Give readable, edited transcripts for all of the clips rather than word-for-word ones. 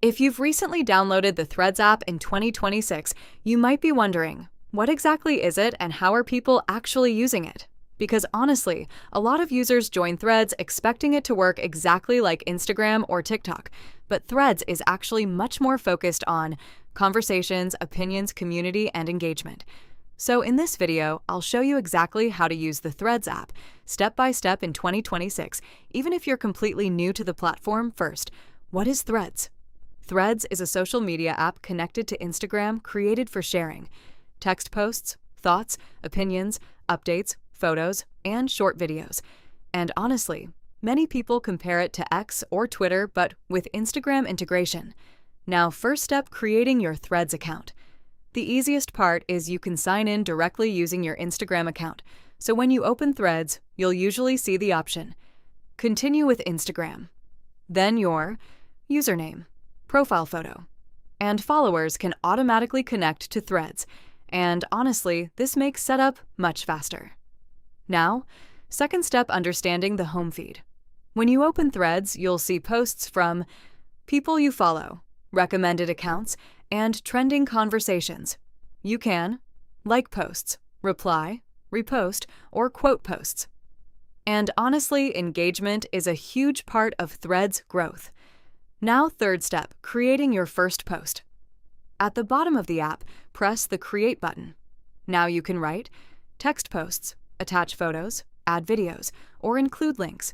If you've recently downloaded the Threads app in 2026, you might be wondering, what exactly is it and how are people actually using it? Because honestly, a lot of users join Threads expecting it to work exactly like Instagram or TikTok, but Threads is actually much more focused on conversations, opinions, community, and engagement. So in this video, I'll show you exactly how to use the Threads app, step by step in 2026, even if you're completely new to the platform. First, what is Threads? Threads is a social media app connected to Instagram created for sharing text posts, thoughts, opinions, updates, photos, and short videos. And honestly, many people compare it to X or Twitter, but with Instagram integration. Now, first step, creating your Threads account. The easiest part is you can sign in directly using your Instagram account. So when you open Threads, you'll usually see the option, Continue with Instagram. Then your username, profile photo, and followers can automatically connect to Threads. And honestly, this makes setup much faster. Now, second step, understanding the home feed. When you open Threads, you'll see posts from people you follow, recommended accounts, and trending conversations. You can like posts, reply, repost, or quote posts. And honestly, engagement is a huge part of Threads' growth. Now, third step, creating your first post. At the bottom of the app, press the Create button. Now you can write text posts, attach photos, add videos, or include links.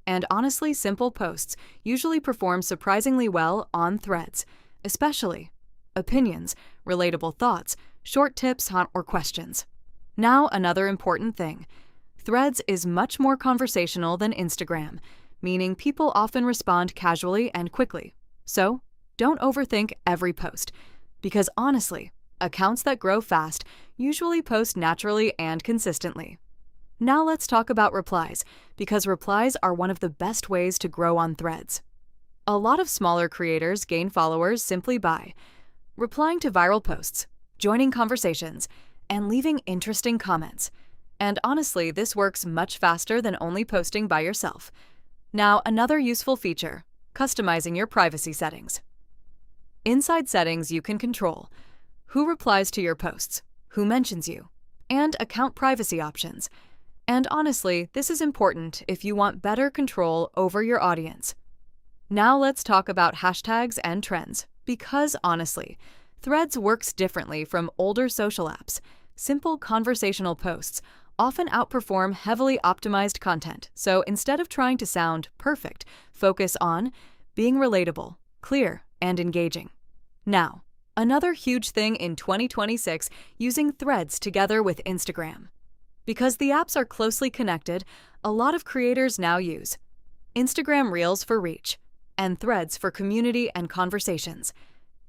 And honestly, simple posts usually perform surprisingly well on Threads, especially opinions, relatable thoughts, short tips or questions. Now, another important thing. Threads is much more conversational than Instagram, meaning people often respond casually and quickly. So, don't overthink every post, because honestly, accounts that grow fast usually post naturally and consistently. Now let's talk about replies, because replies are one of the best ways to grow on Threads. A lot of smaller creators gain followers simply by replying to viral posts, joining conversations, and leaving interesting comments. And honestly, this works much faster than only posting by yourself. Now, another useful feature, customizing your privacy settings. Inside settings, you can control who replies to your posts, who mentions you, and account privacy options. And honestly, this is important if you want better control over your audience. Now let's talk about hashtags and trends, because honestly, Threads works differently from older social apps. Simple conversational posts often outperform heavily optimized content, so instead of trying to sound perfect, focus on being relatable, clear, and engaging. Now, another huge thing in 2026, using Threads together with Instagram. Because the apps are closely connected, a lot of creators now use Instagram Reels for reach and Threads for community and conversations.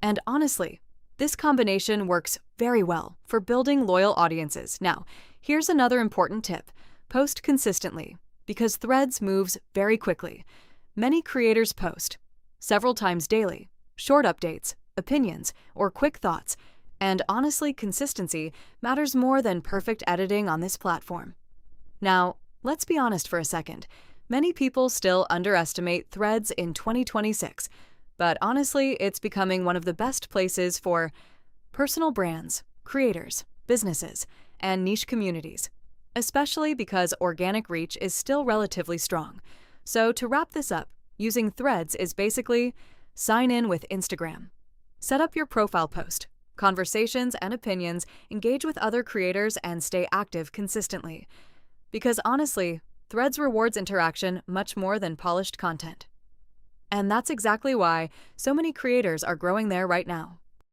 And honestly, this combination works very well for building loyal audiences. Now, here's another important tip. Post consistently, because Threads moves very quickly. Many creators post several times daily, short updates, opinions, or quick thoughts. And honestly, consistency matters more than perfect editing on this platform. Now, let's be honest for a second. Many people still underestimate Threads in 2026. But honestly, it's becoming one of the best places for personal brands, creators, businesses, and niche communities, especially because organic reach is still relatively strong. So to wrap this up, using Threads is basically sign in with Instagram, set up your profile post, conversations and opinions, engage with other creators, and stay active consistently. Because honestly, Threads rewards interaction much more than polished content. And that's exactly why so many creators are growing there right now.